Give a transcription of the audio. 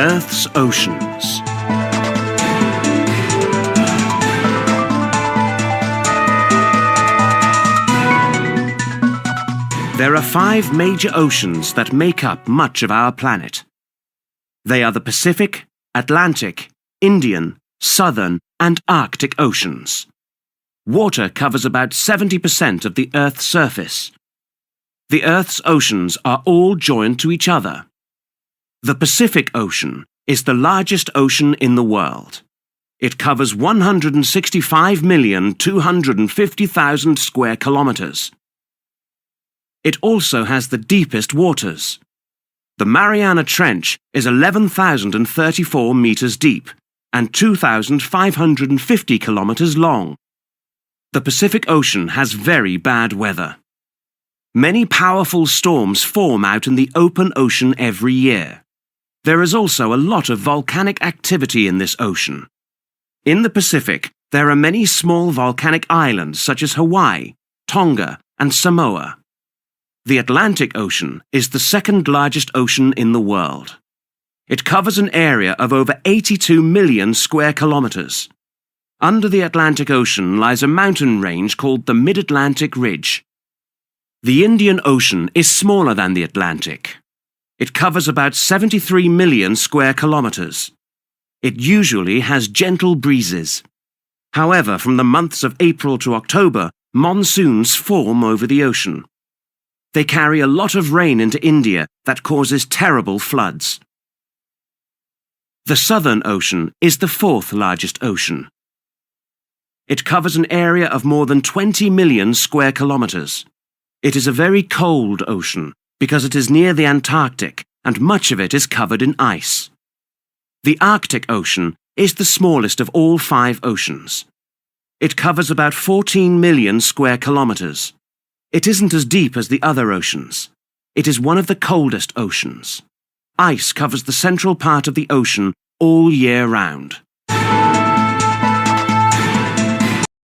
Earth's oceans. There are 5 major oceans that make up much of our planet. They are the Pacific, Atlantic, Indian, Southern, and Arctic Oceans. Water covers about 70% of the Earth's surface. The Earth's oceans are all joined to each other. The Pacific Ocean is the largest ocean in the world. It covers 165,250,000 square kilometers. It also has the deepest waters. The Mariana Trench is 11,034 meters deep and 2,550 kilometers long. The Pacific Ocean has very bad weather. Many powerful storms form out in the open ocean every year. There is also a lot of volcanic activity in this ocean. In the Pacific, there are many small volcanic islands such as Hawaii, Tonga, and Samoa. The Atlantic Ocean is the second largest ocean in the world. It covers an area of over 82 million square kilometers. Under the Atlantic Ocean lies a mountain range called the Mid-Atlantic Ridge. The Indian Ocean is smaller than the Atlantic. It covers about 73 million square kilometers. It usually has gentle breezes. However, from the months of April to October, monsoons form over the ocean. They carry a lot of rain into India that causes terrible floods. The Southern Ocean is the 4th largest ocean. It covers an area of more than 20 million square kilometers. It is a very cold ocean because it is near the Antarctic and much of it is covered in ice. The Arctic Ocean is the smallest of all 5 oceans. It covers about 14 million square kilometers. It isn't as deep as the other oceans. It is one of the coldest oceans. Ice covers the central part of the ocean all year round.